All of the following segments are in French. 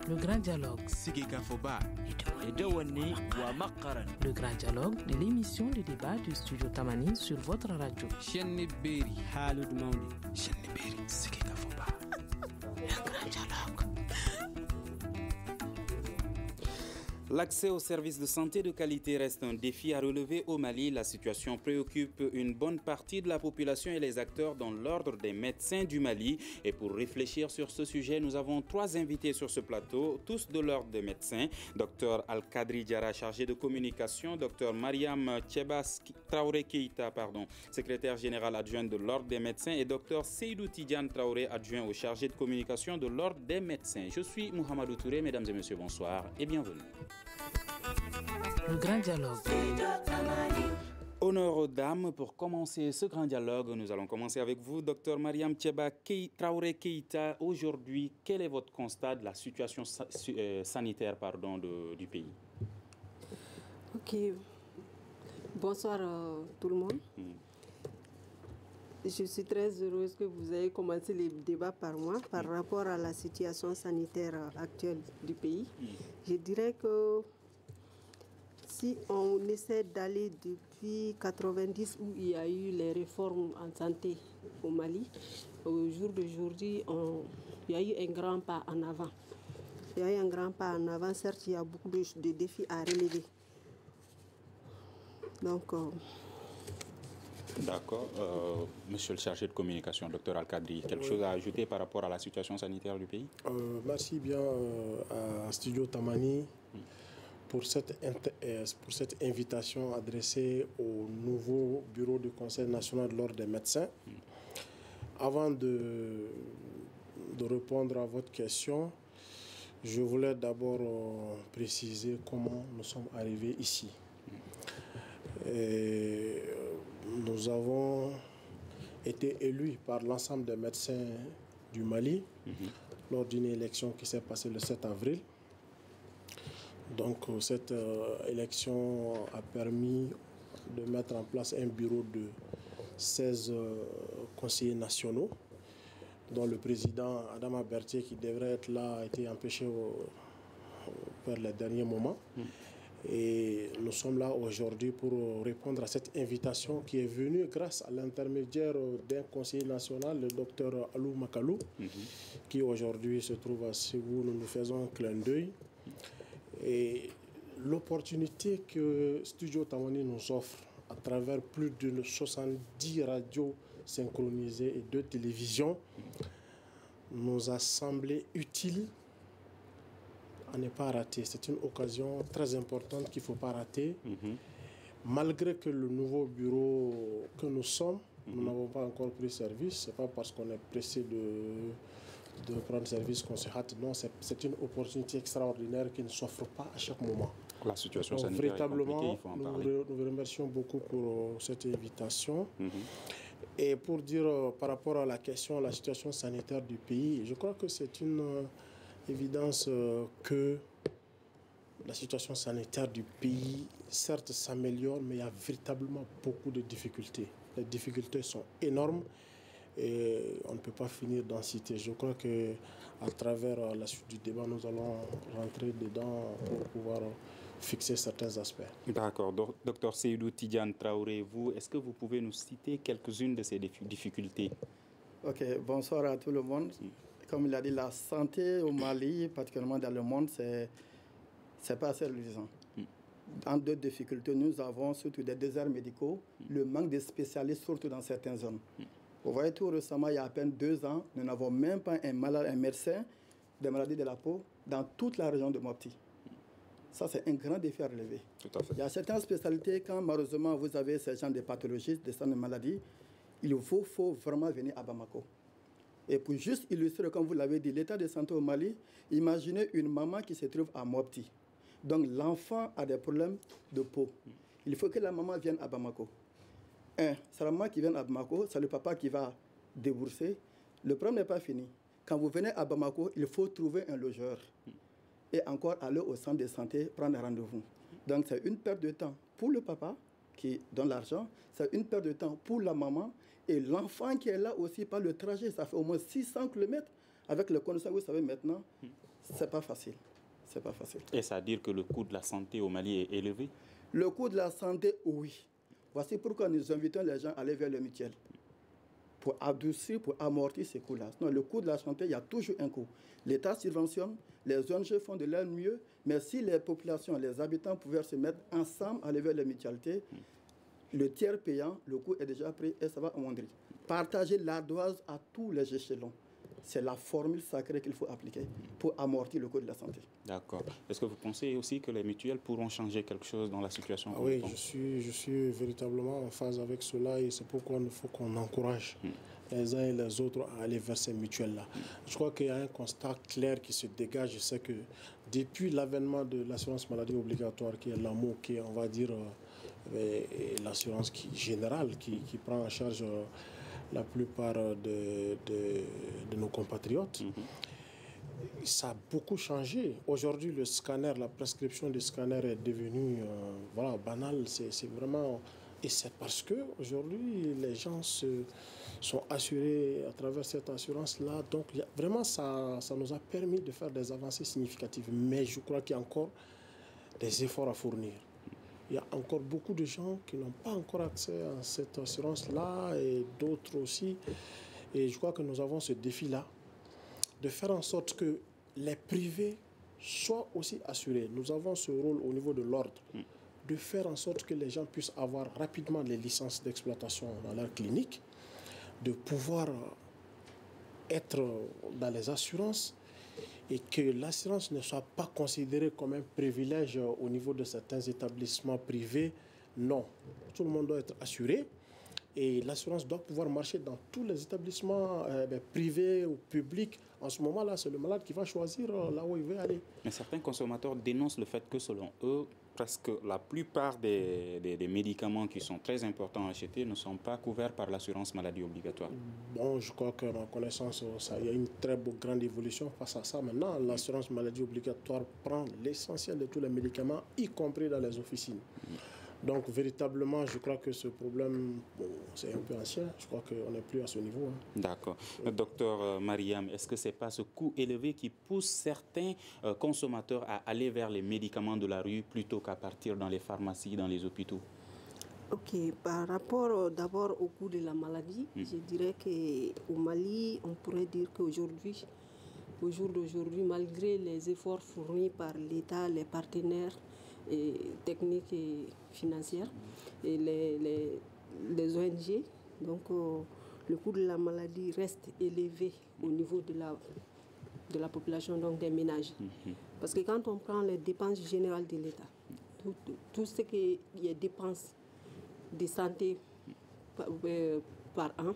Le grand dialogue. Le grand dialogue de l'émission de débat du studio Tamani sur votre radio. Le grand dialogue. L'accès aux services de santé de qualité reste un défi à relever au Mali. La situation préoccupe une bonne partie de la population et les acteurs dans l'ordre des médecins du Mali. Et pour réfléchir sur ce sujet, nous avons 3 invités sur ce plateau, tous de l'ordre des médecins. Dr Al-Kadri Diarra, chargé de communication. Dr Mariam Tchebas Traoré Keïta, secrétaire général adjoint de l'ordre des médecins. Et Dr Seydou Tidiane Traoré, adjoint au chargé de communication de l'ordre des médecins. Je suis Mohamedou Touré. Mesdames et messieurs, bonsoir et bienvenue. Le grand dialogue. Honneur aux dames. Pour commencer ce grand dialogue, nous allons commencer avec vous, Dr Mariam Tcheba Traoré Keïta. Aujourd'hui, quel est votre constat de la situation sanitaire du pays? Ok. Bonsoir tout le monde. Je suis très heureuse que vous ayez commencé les débats par moi par rapport à la situation sanitaire actuelle du pays. Je dirais que si on essaie d'aller depuis 90 où il y a eu les réformes en santé au Mali, au jour d'aujourd'hui, il y a eu un grand pas en avant. Il y a eu un grand pas en avant, certes il y a beaucoup de défis à relever. Donc... D'accord. Monsieur le chargé de communication, Dr Al-Kadri, quelque chose à ajouter par rapport à la situation sanitaire du pays? Merci bien à Studio Tamani pour cette invitation adressée au nouveau bureau du Conseil national de l'ordre des médecins. Avant de répondre à votre question, je voulais d'abord préciser comment nous sommes arrivés ici. Nous avons été élus par l'ensemble des médecins du Mali lors d'une élection qui s'est passée le 7 avril. Donc cette élection a permis de mettre en place un bureau de 16 conseillers nationaux, dont le président Adama Bertier, qui devrait être là, a été empêché vers les derniers moments. Et nous sommes là aujourd'hui pour répondre à cette invitation qui est venue grâce à l'intermédiaire d'un conseiller national, le docteur Alou Makalou, qui aujourd'hui se trouve à Ségou. Nous nous faisons un clin d'œil. Et l'opportunité que Studio Tamani nous offre à travers plus de 70 radios synchronisées et 2 télévisions nous a semblé utile à ne pas rater. C'est une occasion très importante qu'il ne faut pas rater. Malgré que le nouveau bureau que nous sommes, nous n'avons pas encore pris service. Ce n'est pas parce qu'on est pressé de prendre service qu'on se hâte. Non, c'est une opportunité extraordinaire qui ne s'offre pas à chaque moment. La situation Donc, sanitaire est compliquée, il faut en parler. Nous vous remercions beaucoup pour cette invitation. Et pour dire par rapport à la question, la situation sanitaire du pays, je crois que c'est une évidence que la situation sanitaire du pays, certes, s'améliore, mais il y a véritablement beaucoup de difficultés. Les difficultés sont énormes et on ne peut pas finir d'en citer. Je crois qu'à travers la suite du débat, nous allons rentrer dedans pour pouvoir fixer certains aspects. D'accord. Docteur Seydou Tidiane Traoré, vous, est-ce que vous pouvez nous citer quelques-unes de ces difficultés? Ok, bonsoir à tout le monde. Comme il a dit, la santé au Mali, particulièrement dans le monde, c'est pas assez reluisant. En 2 difficultés, nous avons surtout des déserts médicaux, le manque de spécialistes, surtout dans certaines zones. Vous voyez, tout récemment, il y a à peine 2 ans, nous n'avons même pas un médecin des maladies de la peau dans toute la région de Mopti. Ça, c'est un grand défi à relever. Tout à fait. Il y a certaines spécialités, quand malheureusement vous avez ces gens de pathologies, de certaines maladies, il faut vraiment venir à Bamako. Et pour juste illustrer, comme vous l'avez dit, l'état de santé au Mali, imaginez une maman qui se trouve à Mopti. Donc l'enfant a des problèmes de peau. Il faut que la maman vienne à Bamako. C'est la maman qui vient à Bamako, c'est le papa qui va débourser. Le problème n'est pas fini. Quand vous venez à Bamako, il faut trouver un logeur. Et encore aller au centre de santé, prendre un rendez-vous. Donc c'est une perte de temps pour le papa qui donne l'argent, c'est une perte de temps pour la maman et l'enfant qui est là aussi par le trajet. Ça fait au moins 600 km avec les conditions que vous savez maintenant, c'est pas facile. C'est pas facile. Et ça veut dire que le coût de la santé au Mali est élevé? Le coût de la santé, oui. Voici pourquoi nous invitons les gens à aller vers le mutuel. Pour adoucir, pour amortir ces coûts-là. Sinon, le coût de la santé, il y a toujours un coût. L'État subventionne, les ONG font de leur mieux, mais si les populations, les habitants pouvaient se mettre ensemble à aller vers les mutualités, le tiers payant, le coût est déjà pris et ça va amoindrir. Partager l'ardoise à tous les échelons. C'est la formule sacrée qu'il faut appliquer pour amortir le coût de la santé. D'accord. Est-ce que vous pensez aussi que les mutuelles pourront changer quelque chose dans la situation? Oui, je suis véritablement en phase avec cela et c'est pourquoi il faut qu'on encourage les uns et les autres à aller vers ces mutuelles-là. Je crois qu'il y a un constat clair qui se dégage. C'est que depuis l'avènement de l'assurance maladie obligatoire, qui est l'AMO, qui est, on va dire, l'assurance générale qui prend en charge la plupart de nos compatriotes, ça a beaucoup changé. Aujourd'hui, le scanner, la prescription du scanner est devenue banale. C'est vraiment... Et c'est parce qu'aujourd'hui, les gens sont assurés à travers cette assurance-là. Donc, vraiment, ça nous a permis de faire des avancées significatives. Mais je crois qu'il y a encore des efforts à fournir. Il y a encore beaucoup de gens qui n'ont pas encore accès à cette assurance-là et d'autres aussi. Et je crois que nous avons ce défi-là de faire en sorte que les privés soient aussi assurés. Nous avons ce rôle au niveau de l'ordre de faire en sorte que les gens puissent avoir rapidement les licences d'exploitation dans leur clinique, de pouvoir être dans les assurances et que l'assurance ne soit pas considérée comme un privilège au niveau de certains établissements privés. Non, tout le monde doit être assuré et l'assurance doit pouvoir marcher dans tous les établissements privés ou publics. En ce moment-là, c'est le malade qui va choisir là où il veut aller. Mais certains consommateurs dénoncent le fait que, selon eux, presque la plupart des médicaments qui sont très importants à acheter ne sont pas couverts par l'assurance maladie obligatoire. Bon, je crois que ma connaissance, il y a une très grande évolution face à ça. Maintenant, l'assurance maladie obligatoire prend l'essentiel de tous les médicaments, y compris dans les officines. Donc, véritablement, je crois que ce problème, c'est un peu ancien. Je crois qu'on n'est plus à ce niveau. D'accord. Docteur Mariam, est-ce que ce n'est pas ce coût élevé qui pousse certains consommateurs à aller vers les médicaments de la rue plutôt qu'à partir dans les pharmacies, dans les hôpitaux? Ok, par rapport d'abord au coût de la maladie, je dirais qu'au Mali, on pourrait dire qu'aujourd'hui, au jour d'aujourd'hui, malgré les efforts fournis par l'État, les partenaires techniques et financières et les ONG, donc le coût de la maladie reste élevé au niveau de la population, donc des ménages. Parce que quand on prend les dépenses générales de l'État, tout ce qui est dépenses de santé par an,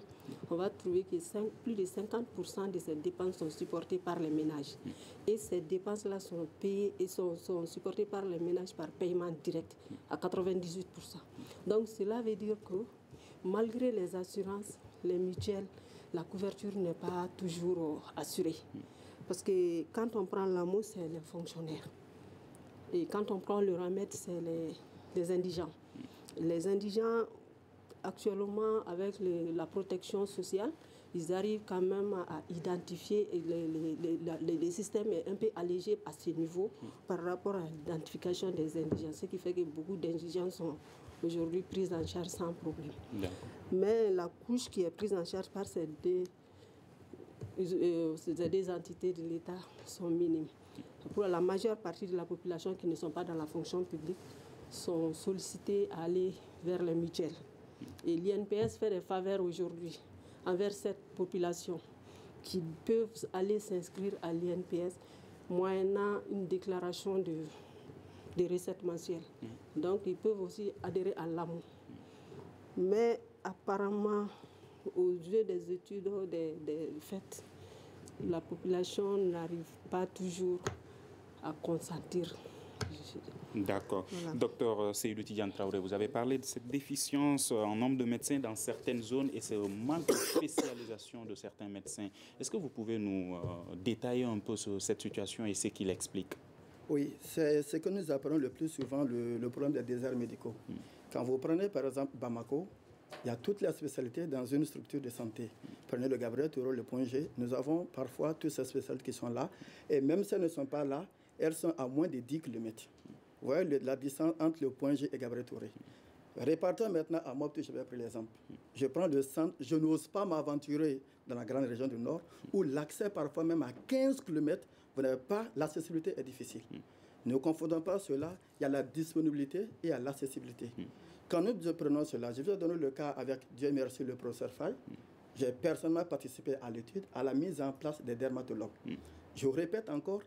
on va trouver que plus de 50% de ces dépenses sont supportées par les ménages. Et ces dépenses-là sont payées et sont supportées par les ménages par paiement direct à 98%. Donc cela veut dire que malgré les assurances, les mutuelles, la couverture n'est pas toujours assurée. Parce que quand on prend l'AMO, c'est les fonctionnaires. Et quand on prend le remède, c'est les indigents. Les indigents, actuellement, avec la protection sociale, ils arrivent quand même à identifier, et le système est un peu allégé à ce niveau par rapport à l'identification des indigents, ce qui fait que beaucoup d'indigents sont aujourd'hui pris en charge sans problème. Mais la couche qui est prise en charge par ces deux entités de l'État sont minimes. Pour la majeure partie de la population qui ne sont pas dans la fonction publique, sont sollicités à aller vers les mutuelles. Et l'INPS fait des faveurs aujourd'hui envers cette population qui peuvent aller s'inscrire à l'INPS moyennant une déclaration de recettes mensuelles. Donc, ils peuvent aussi adhérer à l'AMO. Mais apparemment, aux yeux des études des faits, la population n'arrive pas toujours à consentir. D'accord. Voilà. Docteur Seydou Tidiane Traoré, vous avez parlé de cette déficience en nombre de médecins dans certaines zones et ce manque de spécialisation de certains médecins. Est-ce que vous pouvez nous détailler un peu cette situation et ce qui l'explique? Oui, c'est ce que nous appelons le plus souvent le problème des déserts médicaux. Quand vous prenez par exemple Bamako, Il y a toutes les spécialités dans une structure de santé. Prenez le Gabriel Touré, le point G. Nous avons parfois toutes ces spécialités qui sont là. Et même si elles ne sont pas là, elles sont à moins de 10 km. Vous voyez la distance entre le point G et Gabriel Touré. Répartons maintenant à Mopti, je vais prendre l'exemple. Je prends le centre, je n'ose pas m'aventurer dans la grande région du Nord, où l'accès parfois même à 15 km, vous n'avez pas, l'accessibilité est difficile. Ne confondons pas cela, il y a la disponibilité et il y a l'accessibilité. Quand nous prenons cela, je vais donner le cas avec, Dieu merci, le professeur Faye. J'ai personnellement participé à l'étude, à la mise en place des dermatologues. Je répète encore,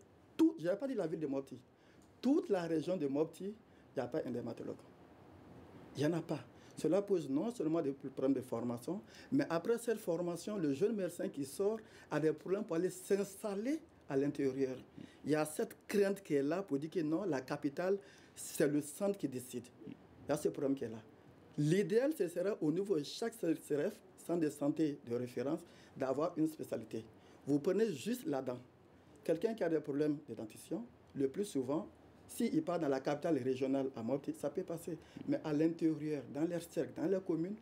je n'ai pas dit la ville de Mopti. Toute la région de Mopti, il n'y a pas un dermatologue. Il n'y en a pas. Cela pose non seulement des problèmes de formation, mais après cette formation, le jeune médecin qui sort a des problèmes pour aller s'installer à l'intérieur. Il y a cette crainte qui est là pour dire que non, la capitale, c'est le centre qui décide. Il y a ce problème qui est là. L'idéal, ce serait au niveau de chaque CRF, centre de santé de référence, d'avoir une spécialité. Vous prenez juste la dent. Quelqu'un qui a des problèmes de dentition, le plus souvent, s'il part dans la capitale régionale à Mopti, ça peut passer. Mais à l'intérieur, dans les cercles, dans les communes,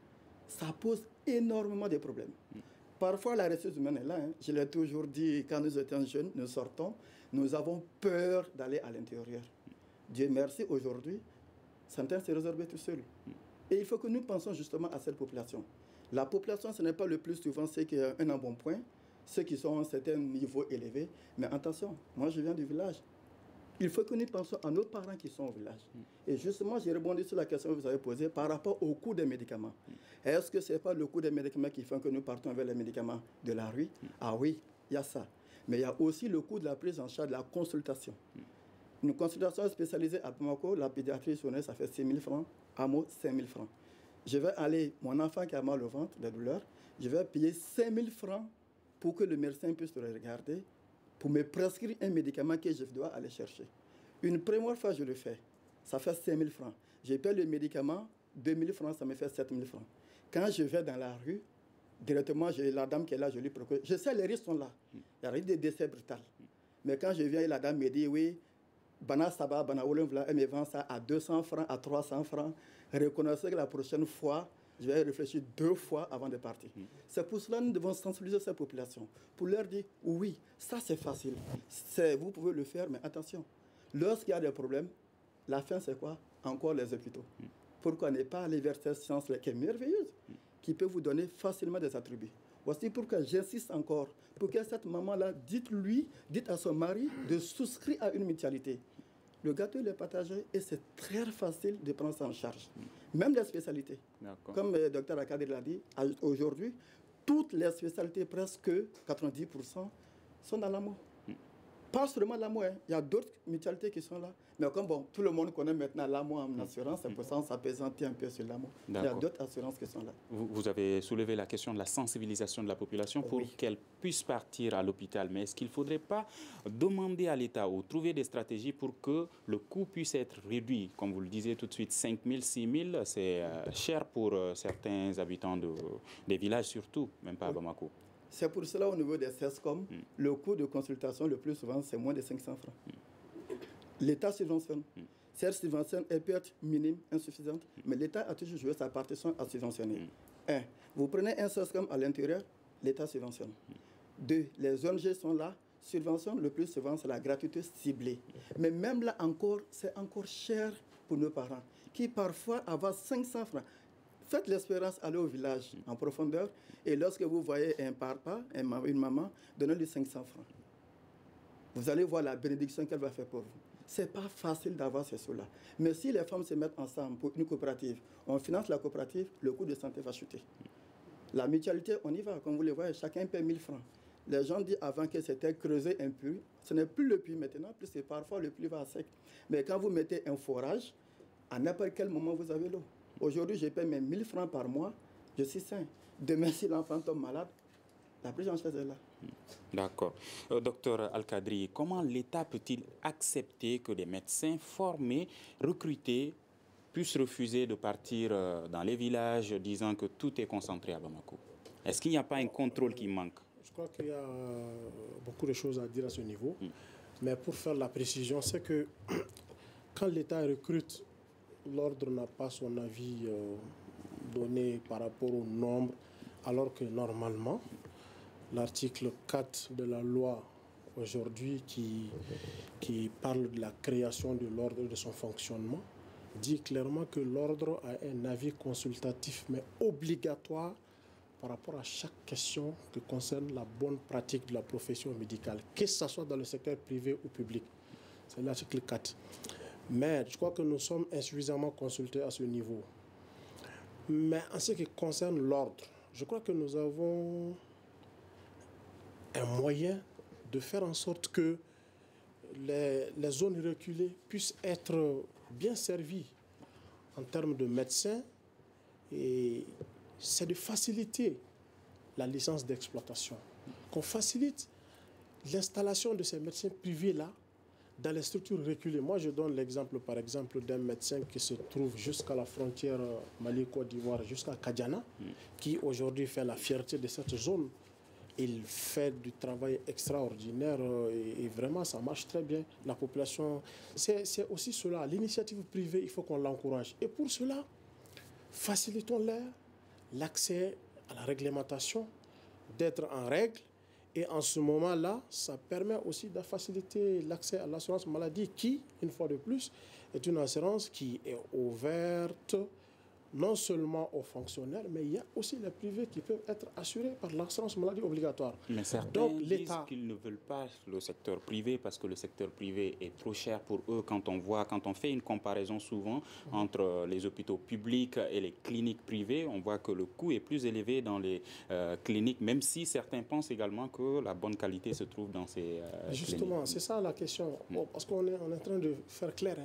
ça pose énormément de problèmes. Parfois, la ressource humaine est là. Je l'ai toujours dit, quand nous étions jeunes, nous sortons, nous avons peur d'aller à l'intérieur. Dieu merci, aujourd'hui, certains se réservent tout seuls. Et il faut que nous pensions justement à cette population. La population, ce n'est pas le plus souvent ceux qui ont un embonpoint, ceux qui sont à un certain niveau élevé. Mais attention, moi je viens du village. Il faut que nous pensions à nos parents qui sont au village. Et justement, j'ai rebondi sur la question que vous avez posée par rapport au coût des médicaments. Est-ce que ce n'est pas le coût des médicaments qui fait que nous partons vers les médicaments de la rue? Ah oui, il y a ça. Mais il y a aussi le coût de la prise en charge de la consultation. Une consultation spécialisée à Bamako, la pédiatrie journée, ça fait 6 000 francs, à moi 5 000 francs. Je vais aller, mon enfant qui a mal au ventre, des douleurs, je vais payer 5 000 francs pour que le médecin puisse le regarder, pour me prescrire un médicament que je dois aller chercher. Une première fois, je le fais, ça fait 5 000 francs. Je paye le médicament, 2 000 francs, ça me fait 7 000 francs. Quand je vais dans la rue, directement, j'ai la dame qui est là, je lui procure. Je sais, les risques sont là. Il y a des décès brutaux. Mais quand je viens et la dame me dit, oui, Bana Saba, Bana Wolonvla, elle me vend ça à 200 francs, à 300 francs. Reconnaissez que la prochaine fois, je vais réfléchir 2 fois avant de partir. C'est pour cela que nous devons sensibiliser cette population, pour leur dire, oui, ça c'est facile. Vous pouvez le faire, mais attention. Lorsqu'il y a des problèmes, la fin c'est quoi? Encore les hôpitaux. Pourquoi ne pas aller vers cette science-là qui est merveilleuse, qui peut vous donner facilement des attributs. Voici pourquoi j'insiste encore, pour que cette maman-là, dites à son mari de souscrire à une mutualité. Le gâteau, il est partagé et c'est très facile de prendre ça en charge. Même les spécialités. Comme le docteur Akadir l'a dit, aujourd'hui, toutes les spécialités, presque 90%, sont dans l'amour. Pas seulement l'amour, il y a d'autres mutualités qui sont là. Mais comme tout le monde connaît maintenant l'amour en assurance, c'est pour ça qu'on s'apaisantit un peu sur l'amour. Il y a d'autres assurances qui sont là. Vous avez soulevé la question de la sensibilisation de la population pour qu'elle puisse partir à l'hôpital. Mais est-ce qu'il ne faudrait pas demander à l'État ou trouver des stratégies pour que le coût puisse être réduit? Comme vous le disiez tout de suite, 5 000, 6 000, c'est cher pour certains habitants des villages surtout, même pas à Bamako. C'est pour cela, au niveau des CESCOM, le coût de consultation, le plus souvent, c'est moins de 500 francs. L'État subventionne. Cette subvention, elle peut être minime, insuffisante, mais l'État a toujours joué sa partition à subventionner. 1. Vous prenez un CESCOM à l'intérieur, l'État subventionne. 2. Les ONG sont là, subventionne, le plus souvent, c'est la gratuité ciblée. Mais même là encore, c'est encore cher pour nos parents, qui parfois avaient 500 francs. Faites l'expérience, allez au village en profondeur, et lorsque vous voyez un papa, une maman, donnez-lui 500 francs. Vous allez voir la bénédiction qu'elle va faire pour vous. Ce n'est pas facile d'avoir ces sous-là. Mais si les femmes se mettent ensemble pour une coopérative, on finance la coopérative, le coût de santé va chuter. La mutualité, on y va, comme vous le voyez, chacun paie 1 000 francs. Les gens disent avant que c'était creusé un puits, ce n'est plus le puits maintenant, plus c'est parfois le puits va à sec. Mais quand vous mettez un forage, à n'importe quel moment vous avez l'eau. Aujourd'hui, je paie mes 1 000 francs par mois, je suis sain. Demain, si l'enfant tombe malade, la prise en charge est là. D'accord. Docteur Al-Kadri, comment l'État peut-il accepter que des médecins formés, recrutés, puissent refuser de partir dans les villages disant que tout est concentré à Bamako? Est-ce qu'il n'y a pas un contrôle qui manque? Je crois qu'il y a beaucoup de choses à dire à ce niveau. Mais pour faire la précision, c'est que quand l'État recrute, l'ordre n'a pas son avis donné par rapport au nombre, alors que normalement, l'article 4 de la loi aujourd'hui qui parle de la création de l'ordre et de son fonctionnement dit clairement que l'ordre a un avis consultatif mais obligatoire par rapport à chaque question qui concerne la bonne pratique de la profession médicale, que ce soit dans le secteur privé ou public. C'est l'article 4. Mais je crois que nous sommes insuffisamment consultés à ce niveau. Mais en ce qui concerne l'ordre, je crois que nous avons un moyen de faire en sorte que les zones reculées puissent être bien servies en termes de médecins, et c'est de faciliter la licence d'exploitation, qu'on facilite l'installation de ces médecins privés-là dans les structures reculées. Moi, je donne l'exemple, par exemple, d'un médecin qui se trouve jusqu'à la frontière Mali-Côte d'Ivoire, jusqu'à Kadiana, qui aujourd'hui fait la fierté de cette zone. Il fait du travail extraordinaire et vraiment, ça marche très bien. La population, c'est aussi cela. L'initiative privée, il faut qu'on l'encourage. Et pour cela, facilitons-leur l'accès à la réglementation, d'être en règle. Et en ce moment-là, ça permet aussi de faciliter l'accès à l'assurance maladie qui, une fois de plus, est une assurance qui est ouverte non seulement aux fonctionnaires, mais il y a aussi les privés qui peuvent être assurés par l'assurance maladie obligatoire. Mais certains disent qu'ils ne veulent pas le secteur privé parce que le secteur privé est trop cher pour eux. Quand on fait une comparaison souvent entre les hôpitaux publics et les cliniques privées, on voit que le coût est plus élevé dans les cliniques, même si certains pensent également que la bonne qualité se trouve dans ces Justement, c'est ça la question. Parce qu'on est en train de faire clair.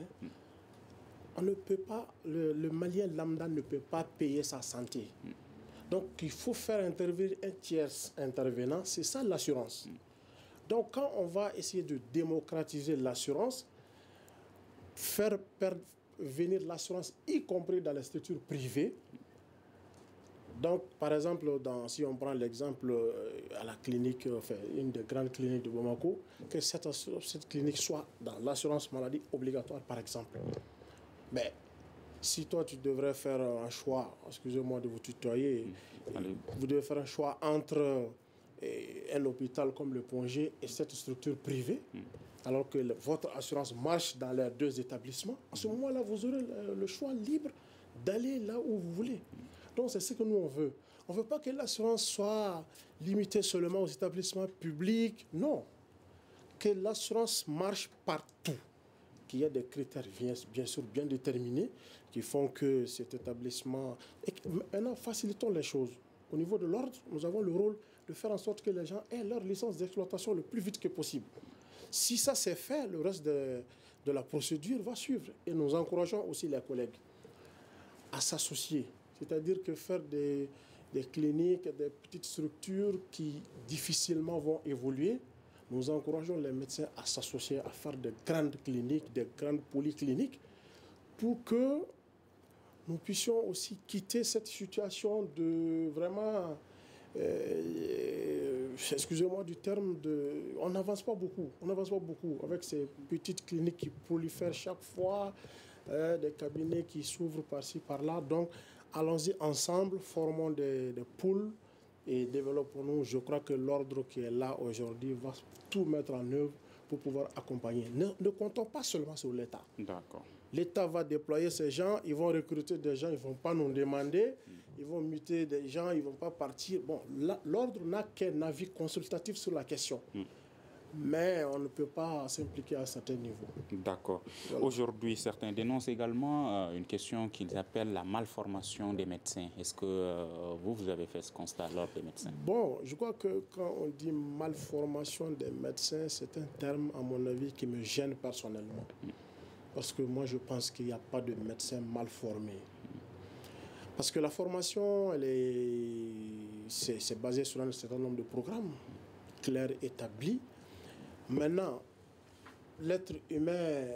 On ne peut pas, le Malien lambda ne peut pas payer sa santé. Donc, il faut faire intervenir un tiers intervenant. C'est ça l'assurance. Donc, quand on va essayer de démocratiser l'assurance, faire venir l'assurance, y compris dans les structures privées. Donc, par exemple, si on prend l'exemple à la clinique, une des grandes cliniques de Bamako, que cette clinique soit dans l'assurance maladie obligatoire, par exemple. Mais si toi, tu devrais faire un choix, excusez-moi de vous tutoyer, vous devez faire un choix entre un hôpital comme le Pongé et cette structure privée, alors que votre assurance marche dans les deux établissements, à ce moment-là, vous aurez le choix libre d'aller là où vous voulez. Donc, c'est ce que nous, on veut. On ne veut pas que l'assurance soit limitée seulement aux établissements publics. Non. Que l'assurance marche partout. Qu'il y a des critères bien sûr bien déterminés qui font que cet établissement... Et maintenant, facilitons les choses. Au niveau de l'ordre, nous avons le rôle de faire en sorte que les gens aient leur licence d'exploitation le plus vite que possible. Si ça c'est fait, le reste de la procédure va suivre. Et nous encourageons aussi les collègues à s'associer. C'est-à-dire que faire des cliniques, des petites structures qui difficilement vont évoluer, nous encourageons les médecins à s'associer, à faire de grandes cliniques, de grandes polycliniques, pour que nous puissions aussi quitter cette situation de vraiment, excusez-moi du terme, on n'avance pas beaucoup. On n'avance pas beaucoup avec ces petites cliniques qui prolifèrent chaque fois, des cabinets qui s'ouvrent par-ci, par-là. Donc, allons-y ensemble, formons des pools et développons-nous. Je crois que l'ordre qui est là aujourd'hui va tout mettre en œuvre pour pouvoir accompagner. Ne comptons pas seulement sur l'État. D'accord. L'État va déployer ces gens, ils vont recruter des gens, ils ne vont pas nous demander, ils vont muter des gens, ils ne vont pas partir. Bon, l'ordre n'a qu'un avis consultatif sur la question. Mais on ne peut pas s'impliquer à certains niveaux. D'accord. Voilà. Aujourd'hui, certains dénoncent également une question qu'ils appellent la malformation des médecins. Est-ce que vous avez fait ce constat lors des médecins? Bon, je crois que quand on dit malformation des médecins, c'est un terme, à mon avis, qui me gêne personnellement. Parce que moi, je pense qu'il n'y a pas de médecin mal formé. Parce que la formation, c'est basé sur un certain nombre de programmes clairs, établis. Maintenant, l'être humain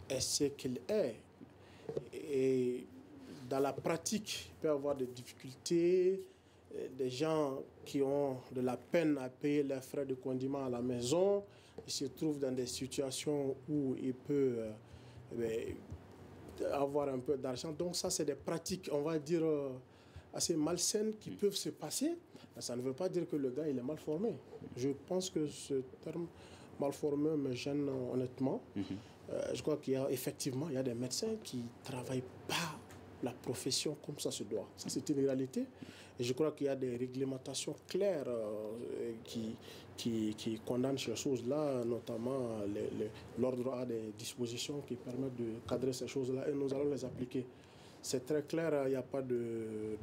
est ce qu'il est. Et dans la pratique, il peut y avoir des difficultés, des gens qui ont de la peine à payer leurs frais de condiment à la maison. Ils se trouvent dans des situations où il peut avoir un peu d'argent. Donc ça, c'est des pratiques, on va dire, assez malsaines qui peuvent se passer. Mais ça ne veut pas dire que le gars, il est mal formé. Je pense que ce terme mal formé me gêne honnêtement. Je crois qu'il y a effectivement, il y a des médecins qui ne travaillent pas la profession comme ça se doit. Ça, c'est une réalité. Et je crois qu'il y a des réglementations claires qui condamnent ces choses-là, notamment l'ordre a des dispositions qui permettent de cadrer ces choses-là et nous allons les appliquer. C'est très clair, il n'y a pas de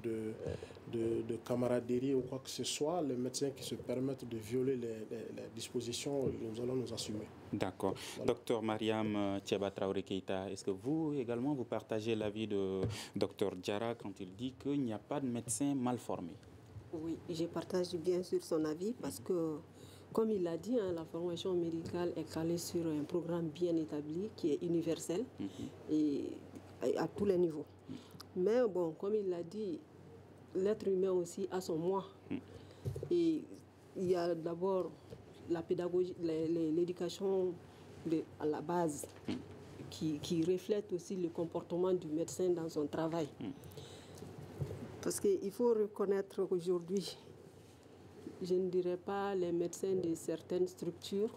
camaraderie ou quoi que ce soit. Les médecins qui se permettent de violer les dispositions, nous allons nous assumer. D'accord. Voilà. Docteur Mariam Thiaba Traoré Keïta, est-ce que vous également vous partagez l'avis de Docteur Diarra quand il dit qu'il n'y a pas de médecin mal formé? Oui, je partage bien sûr son avis parce que, comme il l'a dit, la formation médicale est calée sur un programme bien établi qui est universel et à tous les niveaux. Mais bon, comme il l'a dit, l'être humain aussi a son moi. Et il y a d'abord la pédagogie, l'éducation à la base qui reflète aussi le comportement du médecin dans son travail. Parce qu'il faut reconnaître qu'aujourd'hui, je ne dirais pas les médecins de certaines structures,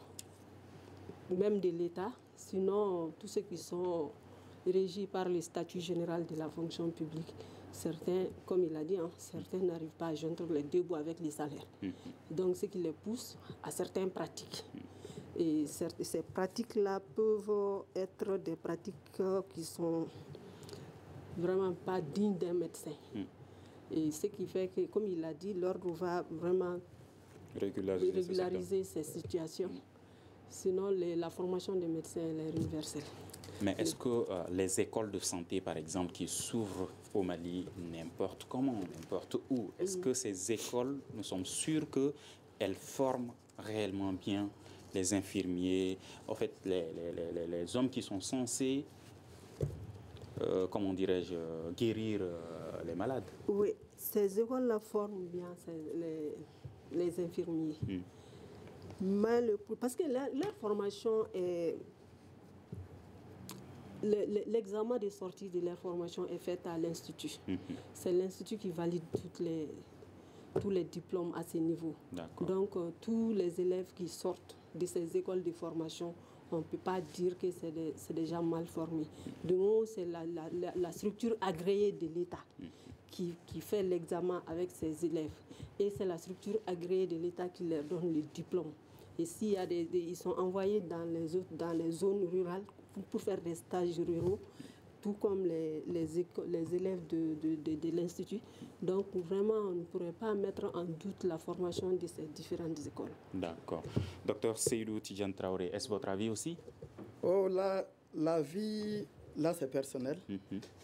même de l'État, sinon tous ceux qui sont régis par le statut général de la fonction publique. Certains, comme il a dit, certains n'arrivent pas à joindre les deux bouts avec les salaires. Donc, ce qui les pousse à certaines pratiques. Et ces pratiques-là peuvent être des pratiques qui sont vraiment pas dignes d'un médecin. Et ce qui fait que, comme il a dit, l'ordre va vraiment régulariser ces situations. Sinon, la formation des médecins est universelle. Mais est-ce que les écoles de santé, par exemple, qui s'ouvrent au Mali, n'importe comment, n'importe où, est-ce que ces écoles, nous sommes sûrs qu'elles forment réellement bien les infirmiers, en fait, les hommes qui sont censés, comment dirais-je, guérir les malades? Oui, ces écoles-là forment bien les infirmiers. Mais parce que leur formation est... L'examen de sortie de leur formation est fait à l'Institut. C'est l'Institut qui valide tous les diplômes à ce niveau. Donc, tous les élèves qui sortent de ces écoles de formation, on ne peut pas dire que c'est déjà mal formé. De moment, c'est la structure agréée de l'État qui fait l'examen avec ses élèves. Et c'est la structure agréée de l'État qui leur donne le diplôme. Et s'il y a ils sont envoyés dans les zones rurales pour faire des stages ruraux, tout comme les élèves de l'Institut. Donc vraiment, on ne pourrait pas mettre en doute la formation de ces différentes écoles. D'accord. Docteur Seydou Tidjane Traoré, est-ce votre avis aussi? Oh, l'avis, là c'est personnel.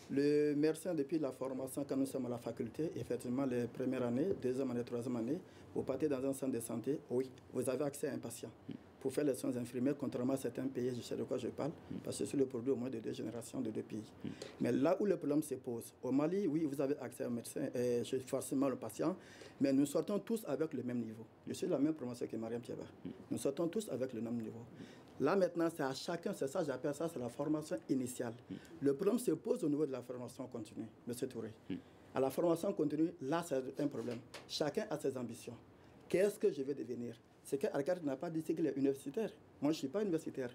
Le médecin, depuis la formation, quand nous sommes à la faculté, effectivement, les premières années, deuxième année, troisième année, vous partez dans un centre de santé, oui, vous avez accès à un patient. Pour faire les soins infirmiers, contrairement à certains pays, je sais de quoi je parle, parce que je suis le produit au moins de 2 générations de 2 pays. Mais là où le problème se pose, au Mali, oui, vous avez accès au médecin, et forcément le patient, mais nous sortons tous avec le même niveau. Je suis la même promotion que Mariam Thiaba. Nous sortons tous avec le même niveau. Là maintenant, c'est à chacun, c'est ça, j'appelle ça, c'est la formation initiale. Le problème se pose au niveau de la formation continue, M. Touré. À la formation continue, là, c'est un problème. Chacun a ses ambitions. Qu'est-ce que je vais devenir? C'est qu'Alcart n'a pas dit qu'il est universitaire. Moi, je ne suis pas universitaire.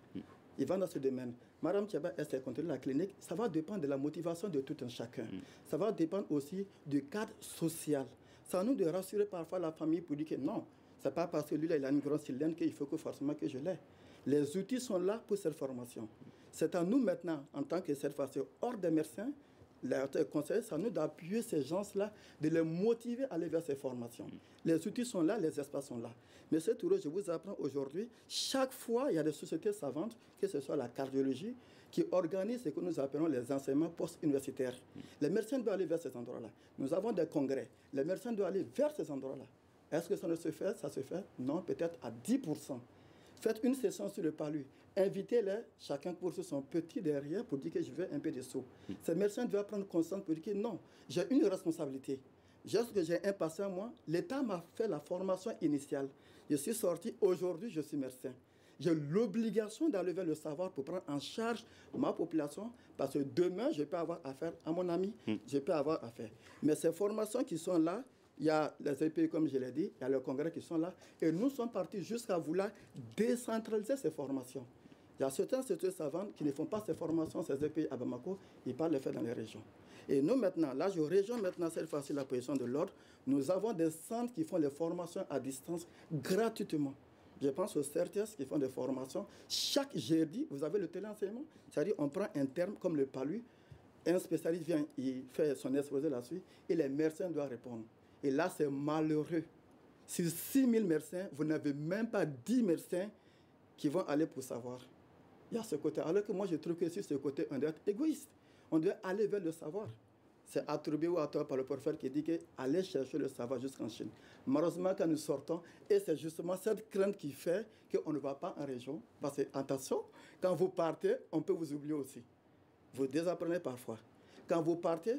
Il va dans ce domaine. Madame Thiaba, est-ce qu'elle continue la clinique? Ça va dépendre de la motivation de tout un chacun. Ça va dépendre aussi du cadre social. Ça nous de rassurer parfois la famille pour dire que non, ce n'est pas parce que lui, là, il a une grosse cylindre qu'il faut que forcément que je l'ai. Les outils sont là pour cette formation. C'est à nous maintenant, en tant que cette phase hors des médecins, les conseils, c'est à nous d'appuyer ces gens-là, de les motiver à aller vers ces formations. Les outils sont là, les espaces sont là. Monsieur Touré, je vous apprends aujourd'hui, chaque fois, il y a des sociétés savantes, que ce soit la cardiologie, qui organisent ce que nous appelons les enseignements post-universitaires. Les médecins doivent aller vers ces endroits-là. Nous avons des congrès. Les médecins doivent aller vers ces endroits-là. Est-ce que ça ne se fait? Ça se fait? Non, peut-être à 10%. Faites une session sur le palu. Invitez-les, chacun pour son petit derrière, pour dire que je veux un peu de sous. Ces médecins doivent prendre conscience pour dire que non, j'ai une responsabilité. Juste que j'ai un patient, moi, l'État m'a fait la formation initiale. Je suis sorti, aujourd'hui je suis médecin. j'ai l'obligation d'aller vers le savoir pour prendre en charge ma population, parce que demain, je peux avoir affaire à mon ami, je peux avoir affaire. Mais ces formations qui sont là, il y a les EPI, comme je l'ai dit, il y a le congrès qui sont là, et nous sommes partis jusqu'à vouloir décentraliser ces formations. Il y a certains instituts savants qui ne font pas ces formations, ces EPI à Bamako, ils parlent les faire dans les régions. Et nous maintenant, là je rejoins maintenant cette fois-ci la position de l'ordre, nous avons des centres qui font les formations à distance gratuitement. Je pense aux CRTS qui font des formations. Chaque jeudi, vous avez le téléenseignement, c'est-à-dire on prend un terme comme le PALU, un spécialiste vient, il fait son exposé là-dessus, et les médecins doivent répondre. Et là, c'est malheureux. Sur 6 000 médecins, vous n'avez même pas 10 médecins qui vont aller pour savoir. Il y a ce côté. Alors que moi, je trouve que sur ce côté, on doit être égoïste. On doit aller vers le savoir. C'est attribué ou à tort par le prophète qui dit qu'aller chercher le savoir jusqu'en Chine. Malheureusement, quand nous sortons, et c'est justement cette crainte qui fait qu'on ne va pas en région. Parce que, attention, quand vous partez, on peut vous oublier aussi. Vous désapprenez parfois. Quand vous partez,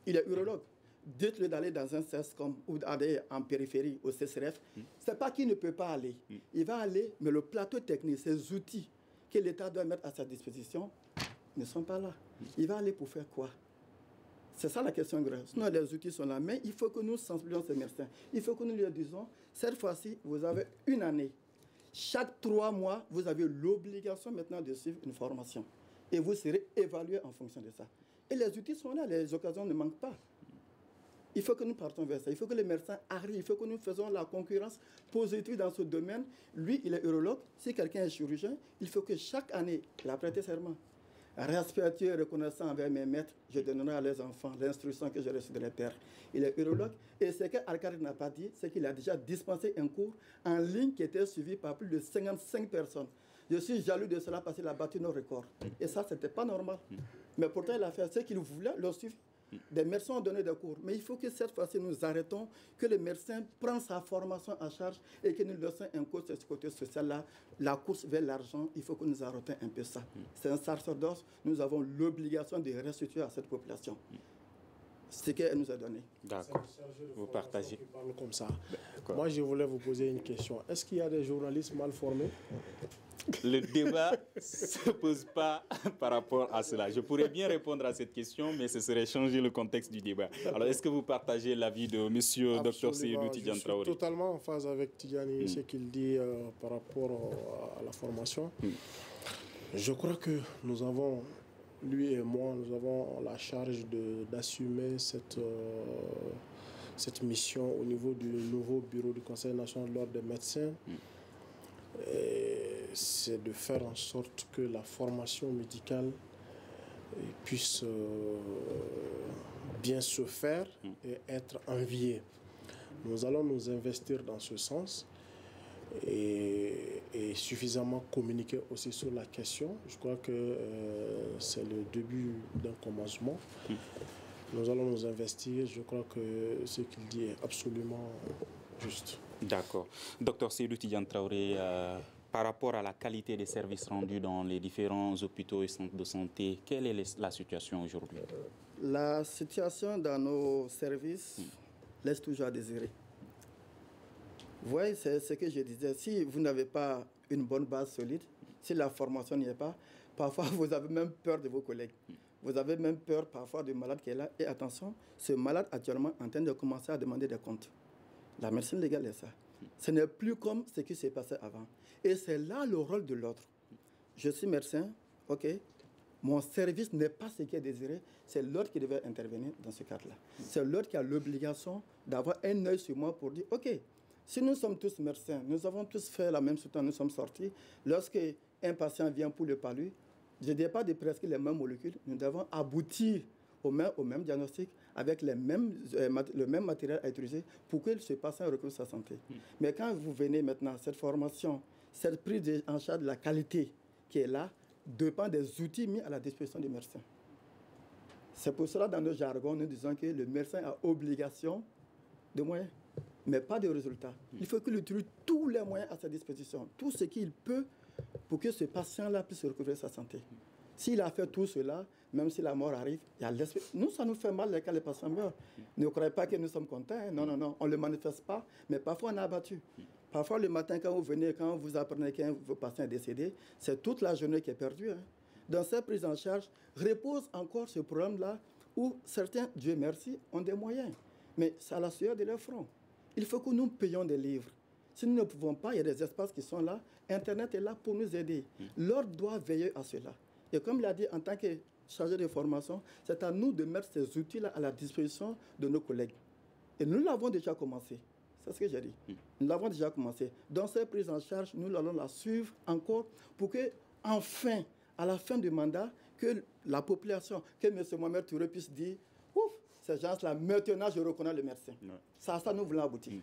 il est urologue. Dites-le d'aller dans un CESCOM ou d'aller en périphérie au CCRF. Ce n'est pas qu'il ne peut pas aller. Il va aller, mais le plateau technique, ces outils que l'État doit mettre à sa disposition ne sont pas là. Il va aller pour faire quoi? C'est ça la question grave. Sinon, les outils sont là. Mais il faut que nous sensibilisons ces médecins. Il faut que nous leur disions, cette fois-ci, vous avez une année. Chaque 3 mois, vous avez l'obligation maintenant de suivre une formation. Et vous serez évalué en fonction de ça. Et les outils sont là, les occasions ne manquent pas. Il faut que nous partons vers ça. Il faut que les médecins arrivent. Il faut que nous faisons la concurrence positive dans ce domaine. Lui, il est urologue. Si quelqu'un est chirurgien, il faut que chaque année, il a prêté serment. Respectueux et reconnaissant envers mes maîtres, je donnerai à les enfants l'instruction que j'ai reçue de leur père. Il est urologue. Et ce qu'Al-Kharid n'a pas dit, c'est qu'il a déjà dispensé un cours en ligne qui était suivi par plus de 55 personnes. Je suis jaloux de cela parce qu'il a battu nos records. Et ça, ce n'était pas normal. Mais pourtant, il a fait ce qu'il voulait, le suivi. Des médecins ont donné des cours. Mais il faut que cette fois-ci, nous arrêtons, que les médecins prennent sa formation en charge et que nous laissons un cours sur ce côté social-là. La course vers l'argent, il faut que nous arrêtions un peu ça. C'est un sacerdoce. Nous avons l'obligation de restituer à cette population ce qu'elle nous a donné. D'accord. Vous partagez. Comme ça. Moi, je voulais vous poser une question. Est-ce qu'il y a des journalistes mal formés? Le débat ne se pose pas par rapport à cela. Je pourrais bien répondre à cette question, mais ce serait changer le contexte du débat. Alors, est-ce que vous partagez l'avis de M. Dr Seydou Tidiane Traoré? Je suis totalement en phase avec Tidiane, ce qu'il dit par rapport à la formation. Je crois que nous avons, lui et moi, nous avons la charge d'assumer cette mission au niveau du nouveau bureau du Conseil national de l'ordre des médecins. C'est de faire en sorte que la formation médicale puisse bien se faire et être enviée. Nous allons nous investir dans ce sens et suffisamment communiquer aussi sur la question. Je crois que c'est le début d'un commencement. Nous allons nous investir. Je crois que ce qu'il dit est absolument juste. D'accord. Docteur Seydou Tidiane Traoré, par rapport à la qualité des services rendus dans les différents hôpitaux et centres de santé, quelle est la situation aujourd'hui? La situation dans nos services laisse toujours à désirer. Vous voyez, c'est ce que je disais. Si vous n'avez pas une bonne base solide, si la formation n'y est pas, parfois vous avez même peur de vos collègues. Vous avez même peur parfois du malade qui est là. Et attention, ce malade actuellement est en train de commencer à demander des comptes. La médecine légale est ça. Ce n'est plus comme ce qui s'est passé avant. Et c'est là le rôle de l'autre. Je suis médecin, ok. Mon service n'est pas ce qui est désiré. C'est l'autre qui devait intervenir dans ce cadre-là. C'est l'autre qui a l'obligation d'avoir un œil sur moi pour dire, ok, si nous sommes tous médecins, nous avons tous fait la même chose quand nous sommes sortis. Lorsque un patient vient pour le palu, je ne dis pas de prescrire les mêmes molécules. Nous devons aboutir au même diagnostic avec le même matériel à utiliser pour que ce patient retrouve sa santé. Mais quand vous venez maintenant, cette formation, cette prise en charge de la qualité qui est là, dépend des outils mis à la disposition du médecin. C'est pour cela, dans nos jargons, nous disons que le médecin a obligation de moyens, mais pas de résultats. Il faut qu'il utilise tous les moyens à sa disposition, tout ce qu'il peut pour que ce patient-là puisse recouvrer sa santé. S'il a fait tout cela, même si la mort arrive, il y a l'esprit. Nous, ça nous fait mal quand les patients meurent. Ne croyez pas que nous sommes contents. Non, non, non. On ne le manifeste pas, mais parfois on est abattu. Parfois, le matin, quand vous venez, quand vous apprenez qu'un patient est décédé, c'est toute la journée qui est perdue. Hein. Dans cette prise en charge, repose encore ce problème-là où certains, Dieu merci, ont des moyens. Mais c'est à la sueur de leur front. Il faut que nous payions des livres. Si nous ne pouvons pas, il y a des espaces qui sont là. Internet est là pour nous aider. L'ordre doit veiller à cela. Et comme il a dit, en tant que chargé de formation, c'est à nous de mettre ces outils-là à la disposition de nos collègues. Et nous l'avons déjà commencé. C'est ce que j'ai dit. Nous l'avons déjà commencé. Dans cette prise en charge, nous allons la suivre encore pour que, enfin, à la fin du mandat, que la population, que M. Mohamed Touré puisse dire « Ouf, ces gens-là, maintenant, je reconnais le médecin. Ouais. » Ça, nous voulons aboutir.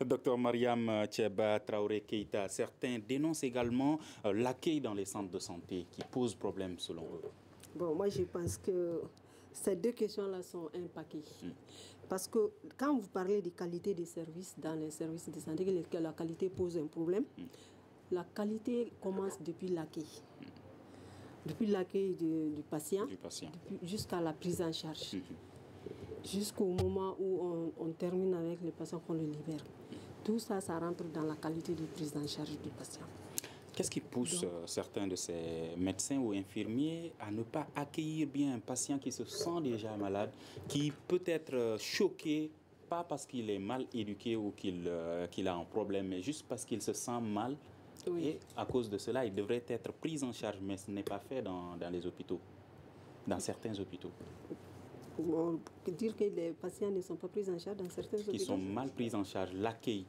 Docteur Mariam Thieba Traoré Keïta, certains dénoncent également l'accueil dans les centres de santé qui pose problème selon eux. Bon, moi, je pense que ces deux questions-là sont un paquet. Parce que quand vous parlez de qualité des services dans les services de santé, que la qualité pose un problème, la qualité commence depuis l'accueil. Depuis l'accueil du patient, jusqu'à la prise en charge. Jusqu'au moment où on termine avec le patient, qu'on le libère. Tout ça, ça rentre dans la qualité de prise en charge du patient. Qu'est-ce qui pousse certains de ces médecins ou infirmiers à ne pas accueillir bien un patient qui se sent déjà malade, qui peut être choqué, pas parce qu'il est mal éduqué ou qu'il a un problème, mais juste parce qu'il se sent mal. Oui. Et à cause de cela, il devrait être pris en charge, mais ce n'est pas fait dans les hôpitaux, dans certains hôpitaux. On peut dire que les patients ne sont pas pris en charge dans certains hôpitaux. Ils sont mal pris en charge, l'accueil.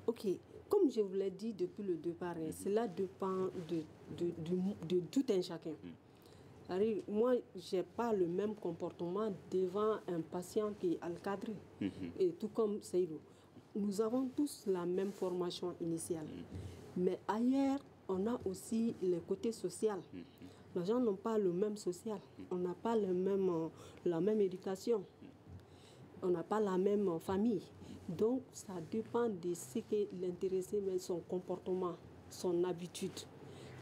Ok, comme je vous l'ai dit depuis le départ, cela dépend de tout un chacun. Moi, je n'ai pas le même comportement devant un patient qui est encadré, et tout comme Seydou. Nous avons tous la même formation initiale. Mais ailleurs, on a aussi le côté social. Les gens n'ont pas le même social. On n'a pas la même éducation. On n'a pas la même famille. Donc, ça dépend de ce que l'intéressé met, son comportement, son habitude.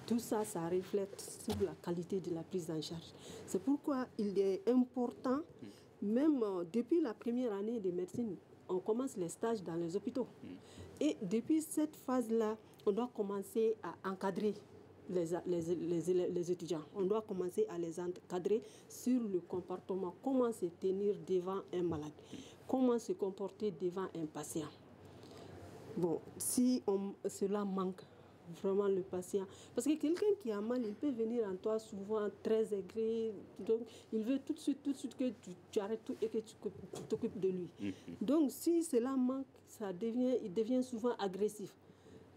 Tout ça, ça reflète sur la qualité de la prise en charge. C'est pourquoi il est important, même depuis la première année de médecine, on commence les stages dans les hôpitaux. Et depuis cette phase-là, on doit commencer à encadrer les étudiants. On doit commencer à les encadrer sur le comportement, comment se tenir devant un malade, comment se comporter devant un patient. Bon, si cela manque, vraiment le patient, parce que quelqu'un qui a mal, il peut venir en toi souvent très aigri, donc il veut tout de suite que tu arrêtes tout et que tu t'occupes de lui. Donc si cela manque, il devient souvent agressif.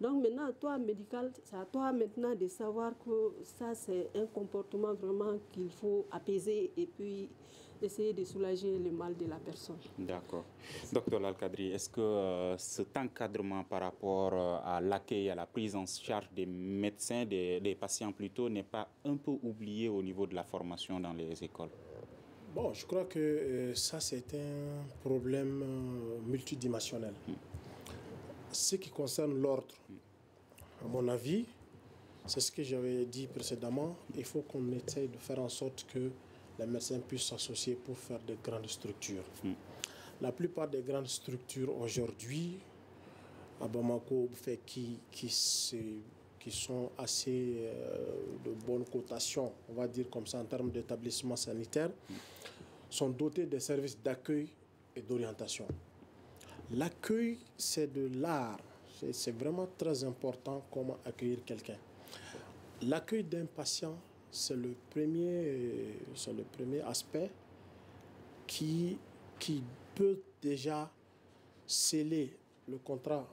Donc maintenant, toi, médical, c'est à toi maintenant de savoir que ça, c'est un comportement vraiment qu'il faut apaiser et puis essayer de soulager le mal de la personne. D'accord. Docteur Lalkadri, est-ce que cet encadrement par rapport à l'accueil, à la prise en charge des médecins, des patients plutôt, n'est pas un peu oublié au niveau de la formation dans les écoles? Bon, je crois que ça, c'est un problème multidimensionnel. Ce qui concerne l'ordre, à mon avis, c'est ce que j'avais dit précédemment, il faut qu'on essaye de faire en sorte que les médecins puissent s'associer pour faire de grandes structures. La plupart des grandes structures aujourd'hui, à Bamako, qui sont assez de bonne cotation, on va dire comme ça en termes d'établissements sanitaires, sont dotés de services d'accueil et d'orientation. L'accueil, c'est de l'art. C'est vraiment très important comment accueillir quelqu'un. L'accueil d'un patient, c'est le premier aspect qui peut déjà sceller le contrat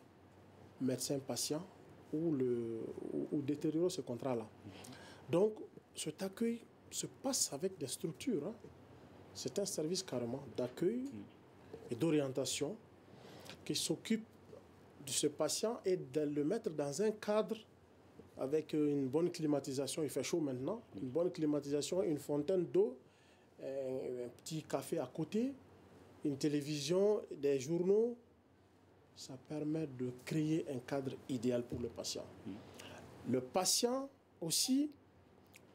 médecin-patient ou détériorer ce contrat-là. Donc, cet accueil se passe avec des structures. C'est un service carrément d'accueil et d'orientation qui s'occupe de ce patient et de le mettre dans un cadre avec une bonne climatisation. Il fait chaud maintenant. Une bonne climatisation, une fontaine d'eau, un petit café à côté, une télévision, des journaux. Ça permet de créer un cadre idéal pour le patient. Le patient aussi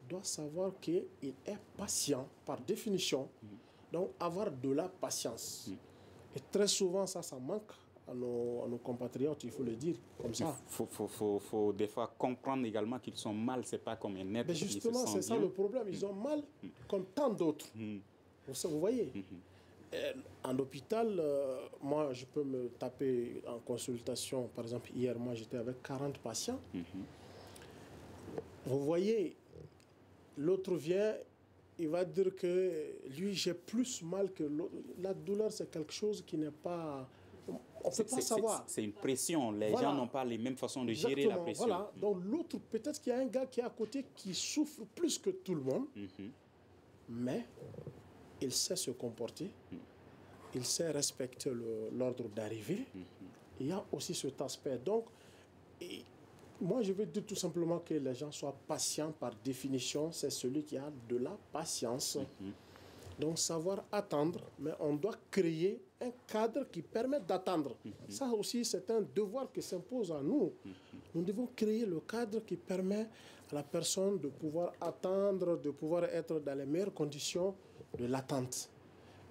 doit savoir qu'il est patient par définition. Donc avoir de la patience. Et très souvent, ça manque à nos compatriotes, il faut le dire comme ça. Il faut des fois comprendre également qu'ils sont mal, c'est pas comme un être. Mais justement, c'est ça le problème. Ils ont mal comme tant d'autres. Vous voyez. En hôpital, moi, je peux me taper en consultation. Par exemple, hier, moi, j'étais avec 40 patients. Vous voyez, l'autre vient, il va dire que lui, j'ai plus mal que l'autre. La douleur, c'est quelque chose qui n'est pas... On ne peut pas savoir. C'est une pression. Les gens n'ont pas les mêmes façons de gérer la pression. Voilà. Donc l'autre, peut-être qu'il y a un gars qui est à côté qui souffre plus que tout le monde, mais il sait se comporter, il sait respecter l'ordre d'arrivée. Il y a aussi cet aspect. Donc, moi, je veux dire tout simplement que les gens soient patients par définition. C'est celui qui a de la patience. Donc, savoir attendre, mais on doit créer un cadre qui permet d'attendre. Ça aussi, c'est un devoir qui s'impose à nous. Nous devons créer le cadre qui permet à la personne de pouvoir attendre, de pouvoir être dans les meilleures conditions de l'attente.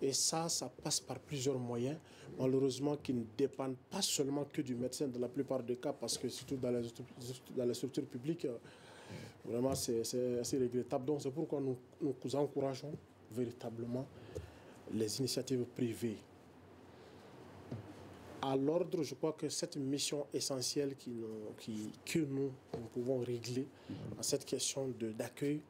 Et ça passe par plusieurs moyens, malheureusement, qui ne dépendent pas seulement que du médecin dans la plupart des cas, parce que surtout dans les structures publiques, vraiment, c'est assez regrettable. Donc, c'est pourquoi nous encourageons véritablement les initiatives privées. À l'ordre, je crois que cette mission essentielle que nous pouvons régler à cette question d'accueil,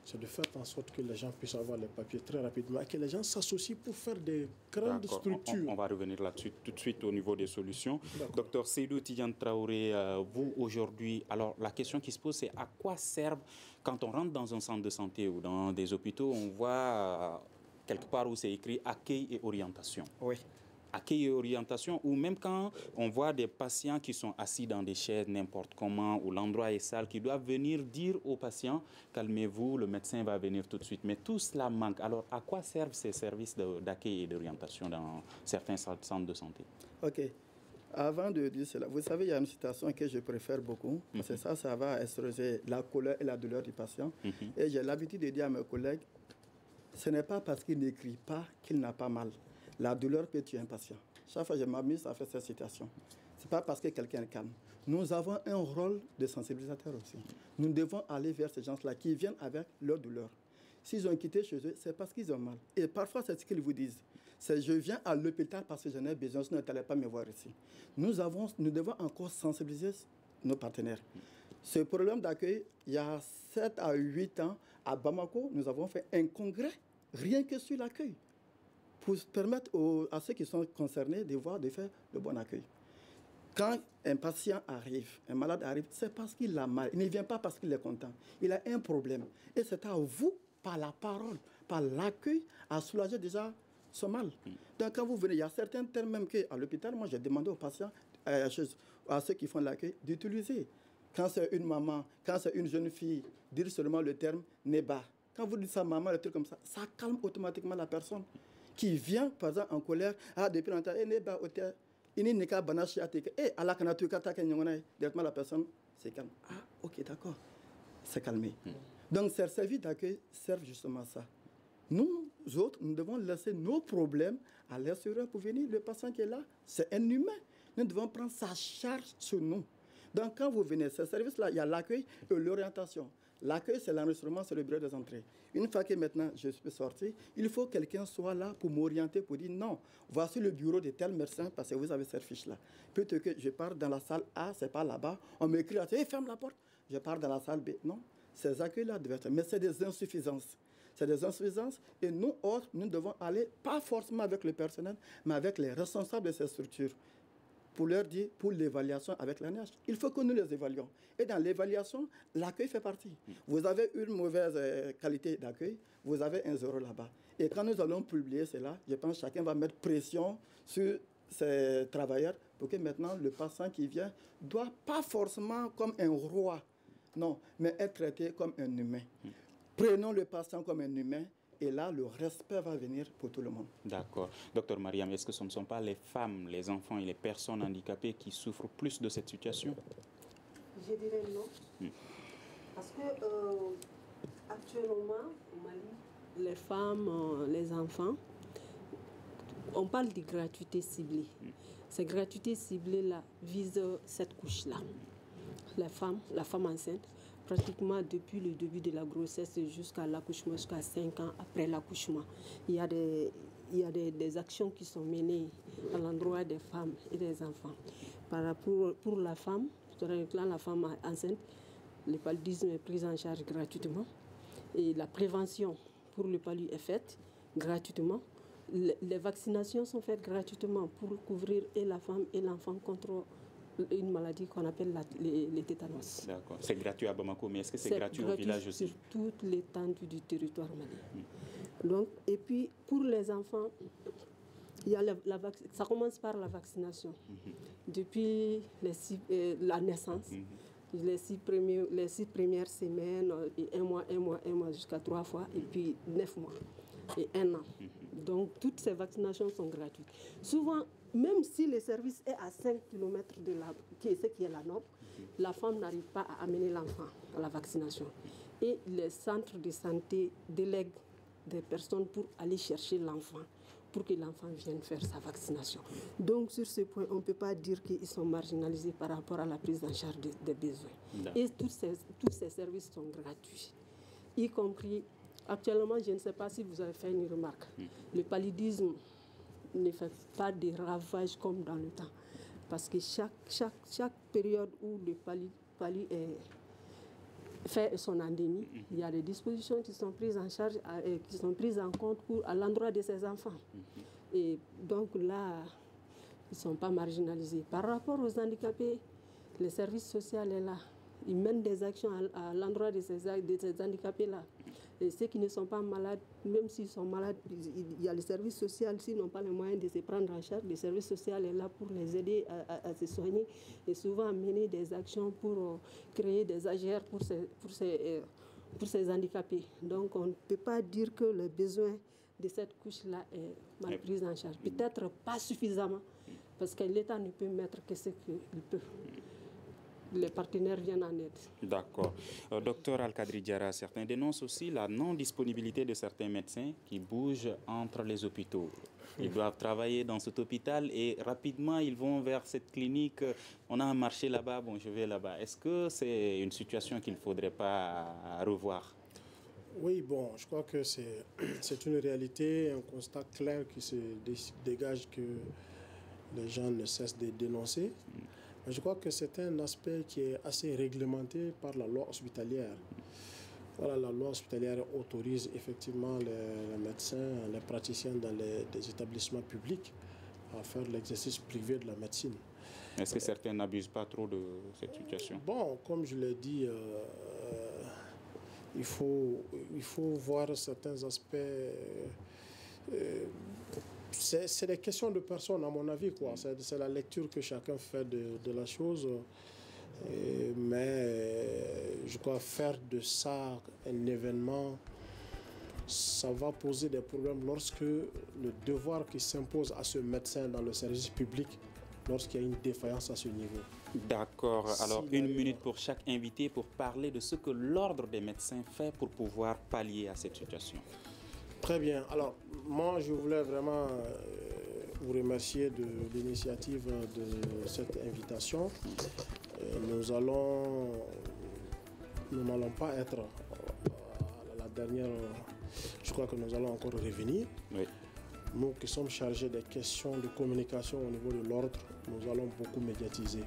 c'est de faire en sorte que les gens puissent avoir les papiers très rapidement et que les gens s'associent pour faire des grandes structures. On va revenir là-dessus tout de suite au niveau des solutions. Docteur Seydou Tidiane Traoré, vous aujourd'hui, alors la question qui se pose, c'est à quoi servent, quand on rentre dans un centre de santé ou dans des hôpitaux, on voit quelque part où c'est écrit accueil et orientation. Oui. Accueil et orientation, ou même quand on voit des patients qui sont assis dans des chaises n'importe comment, où l'endroit est sale, qui doivent venir dire aux patients « calmez-vous, le médecin va venir tout de suite ». Mais tout cela manque. Alors, à quoi servent ces services d'accueil et d'orientation dans certains centres de santé? Ok. Avant de dire cela, vous savez, il y a une citation que je préfère beaucoup, parce que ça va exposer la colère et la douleur du patient. Et j'ai l'habitude de dire à mes collègues, ce n'est pas parce qu'il n'écrit pas qu'il n'a pas mal. La douleur peut tuer un patient. Chaque fois que je m'amuse à faire cette citation. Ce n'est pas parce que quelqu'un est calme. Nous avons un rôle de sensibilisateur aussi. Nous devons aller vers ces gens-là qui viennent avec leur douleur. S'ils ont quitté chez eux, c'est parce qu'ils ont mal. Et parfois, c'est ce qu'ils vous disent. C'est « je viens à l'hôpital parce que j'en ai besoin, sinon tu n'allais pas me voir ici ». Nous devons encore sensibiliser nos partenaires. Ce problème d'accueil, il y a 7 à 8 ans, à Bamako, nous avons fait un congrès rien que sur l'accueil, pour permettre à ceux qui sont concernés de faire le bon accueil. Quand un patient arrive, un malade arrive, c'est parce qu'il a mal. Il ne vient pas parce qu'il est content. Il a un problème. Et c'est à vous, par la parole, par l'accueil, à soulager déjà son mal. Donc quand vous venez, il y a certains termes même qu'à l'hôpital, moi j'ai demandé aux patients, à ceux qui font l'accueil, d'utiliser. Quand c'est une maman, quand c'est une jeune fille, dire seulement le terme « Neba ». Quand vous dites ça, maman, le truc comme ça calme automatiquement la personne qui vient, par exemple, en colère, depuis longtemps, Neba, directement la personne c'est calme. Ah, ok, d'accord, c'est calmé. Donc, ces services d'accueil servent justement à ça. Nous autres, nous devons laisser nos problèmes à l'extérieur pour venir. Le patient qui est là, c'est un humain. Nous devons prendre sa charge sur nous. Donc, quand vous venez, ce service-là, il y a l'accueil et l'orientation. L'accueil, c'est l'enregistrement, c'est le bureau des entrées. Une fois que maintenant je suis sorti, il faut que quelqu'un soit là pour m'orienter, pour dire non, voici le bureau de tel médecin parce que vous avez cette fiche-là. Plutôt que je pars dans la salle A, c'est pas là-bas, on m'écrit là, hey, ferme la porte, je pars dans la salle B. Non, ces accueils-là doivent être, mais c'est des insuffisances. C'est des insuffisances et nous autres, nous devons aller, pas forcément avec le personnel, mais avec les responsables de ces structures, pour leur dire, pour l'évaluation avec l'ANH. Il faut que nous les évaluons. Et dans l'évaluation, l'accueil fait partie. Vous avez une mauvaise qualité d'accueil, vous avez un 0 là-bas. Et quand nous allons publier cela, je pense que chacun va mettre pression sur ses travailleurs pour que maintenant le patient qui vient ne doit pas forcément comme un roi, non, mais être traité comme un humain. Prenons le patient comme un humain. Et là, le respect va venir pour tout le monde. D'accord. Docteur Mariam, est-ce que ce ne sont pas les femmes, les enfants et les personnes handicapées qui souffrent plus de cette situation? Je dirais non. Parce que actuellement, au Mali, les femmes, les enfants, on parle de gratuité ciblée. Ces gratuités ciblées-là visent cette couche-là. La femme enceinte, pratiquement depuis le début de la grossesse jusqu'à l'accouchement, jusqu'à 5 ans après l'accouchement. Il y a des actions qui sont menées à l'endroit des femmes et des enfants. Pour la femme, quand la femme enceinte, le paludisme est pris en charge gratuitement et la prévention pour le palu est faite gratuitement. Les vaccinations sont faites gratuitement pour couvrir et la femme et l'enfant contre une maladie qu'on appelle les tétanos. D'accord. C'est gratuit à Bamako, mais est-ce que c'est gratuit au village aussi? Sur toute l'étendue du territoire malien. Donc, et puis, pour les enfants, il y a ça commence par la vaccination. Depuis la naissance, les 6 premières semaines, et 1 mois, jusqu'à 3 fois, et puis 9 mois, et 1 an. Donc, toutes ces vaccinations sont gratuites. Souvent, même si le service est à 5 km de ce qui est la norme, la femme n'arrive pas à amener l'enfant à la vaccination. Et les centres de santé délèguent des personnes pour aller chercher l'enfant, pour que l'enfant vienne faire sa vaccination. Donc, sur ce point, on ne peut pas dire qu'ils sont marginalisés par rapport à la prise en charge des besoins. Et tous ces services sont gratuits, y compris, actuellement, je ne sais pas si vous avez fait une remarque, le paludisme ne fait pas de ravages comme dans le temps. Parce que chaque période où le palu fait son endémie, il y a des dispositions qui sont prises en charge, qui sont prises en compte à l'endroit de ces enfants. Et donc là, ils ne sont pas marginalisés. Par rapport aux handicapés, le service social est là. Ils mènent des actions à l'endroit de ces handicapés-là. Et ceux qui ne sont pas malades, même s'ils sont malades, il y a le service social, s'ils n'ont pas les moyens de se prendre en charge, le service social est là pour les aider à se soigner et souvent mener des actions pour créer des AGR pour ces handicapés. Donc on ne peut pas dire que le besoin de cette couche-là est mal pris en charge. Peut-être pas suffisamment, parce que l'État ne peut mettre que ce qu'il peut. Les partenaires viennent en aide. D'accord. Docteur Al-Kadri Diarra, certains dénoncent aussi la non-disponibilité de certains médecins qui bougent entre les hôpitaux. Ils doivent travailler dans cet hôpital et rapidement ils vont vers cette clinique. On a un marché là-bas, bon je vais là-bas. Est-ce que c'est une situation qu'il ne faudrait pas revoir? Oui, bon, je crois que c'est une réalité, un constat clair qui se dégage que les gens ne cessent de dénoncer. Je crois que c'est un aspect qui est assez réglementé par la loi hospitalière. Voilà, la loi hospitalière autorise effectivement les médecins, les praticiens dans des établissements publics à faire l'exercice privé de la médecine. Est-ce que certains n'abusent pas trop de cette situation? Bon, comme je l'ai dit, il faut voir certains aspects. C'est des questions de personnes, à mon avis, quoi. C'est la lecture que chacun fait de la chose. Mais je crois faire de ça un événement, ça va poser des problèmes lorsque le devoir qui s'impose à ce médecin dans le service public, lorsqu'il y a une défaillance à ce niveau. D'accord. Alors, une minute pour chaque invité pour parler de ce que l'ordre des médecins fait pour pouvoir pallier à cette situation. Très bien. Alors, moi, je voulais vraiment vous remercier de l'initiative de cette invitation. Nous n'allons pas être à la dernière. Je crois que nous allons encore revenir. Oui. Nous qui sommes chargés des questions de communication au niveau de l'ordre, nous allons beaucoup médiatiser.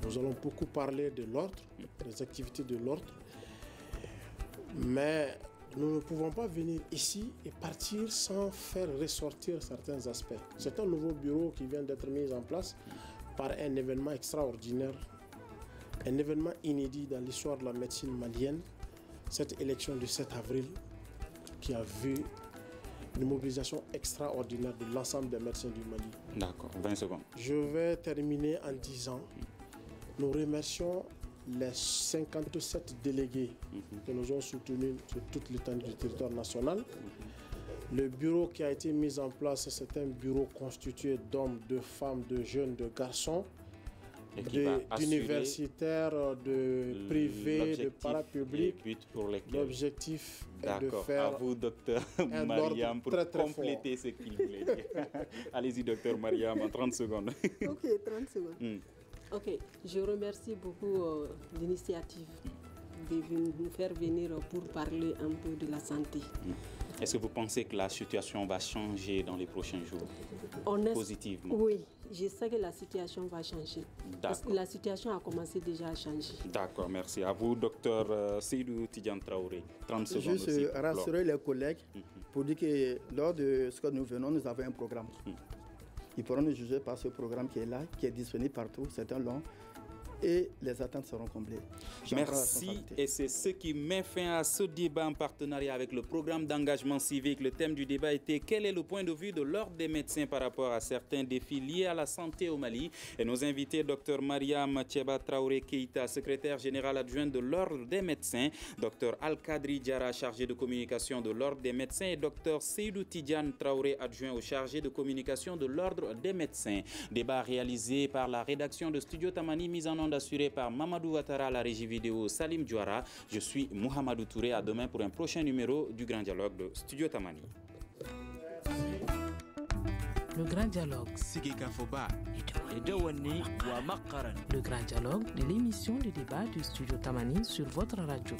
Nous allons beaucoup parler de l'ordre, des activités de l'ordre. Mais nous ne pouvons pas venir ici et partir sans faire ressortir certains aspects. C'est un nouveau bureau qui vient d'être mis en place par un événement extraordinaire, un événement inédit dans l'histoire de la médecine malienne, cette élection du 7 avril qui a vu une mobilisation extraordinaire de l'ensemble des médecins du Mali. D'accord, 20 secondes. Je vais terminer en disant, nous remercions les 57 délégués que nous ont soutenus sur toute l'étendue du territoire national. Le bureau qui a été mis en place, c'est un bureau constitué d'hommes, de femmes, de jeunes, de garçons, d'universitaires, de privés, de parapublic. Et but pour lesquels? L'objectif est de D'accord. faire À vous, docteur Mariam, pour compléter ce qu'il voulait dire. Allez-y, docteur Mariam, en 30 secondes. Ok, 30 secondes. Ok, je remercie beaucoup l'initiative de nous faire venir pour parler un peu de la santé. Est-ce que vous pensez que la situation va changer dans les prochains jours? Positivement? Oui, je sais que la situation va changer. Parce que la situation a commencé déjà à changer. D'accord, merci. À vous, docteur Seydou Tidiane Traoré. 30 secondes Juste aussi. rassurer les collègues pour dire que lors de ce que nous venons, nous avons un programme. Ils pourront nous juger par ce programme qui est là, qui est disponible partout, c'est un long, et les attentes seront comblées. Merci, et c'est ce qui met fin à ce débat en partenariat avec le programme d'engagement civique. Le thème du débat était: quel est le point de vue de l'Ordre des médecins par rapport à certains défis liés à la santé au Mali? Et nos invités, Dr Mariam Thieba Traoré Keïta, secrétaire générale adjointe de l'Ordre des médecins, Dr Al-Kadri Diara, chargé de communication de l'Ordre des médecins, et Dr Seydou Tidiane Traoré, adjoint au chargé de communication de l'Ordre des médecins. Débat réalisé par la rédaction de Studio Tamani, mise en onde assurée par Mamadou Ouattara, la régie vidéo Salim Diouara. Je suis Mohamedou Touré. À demain pour un prochain numéro du Grand Dialogue de Studio Tamani. Le Grand Dialogue. Le Grand Dialogue de l'émission de débat du Studio Tamani sur votre radio.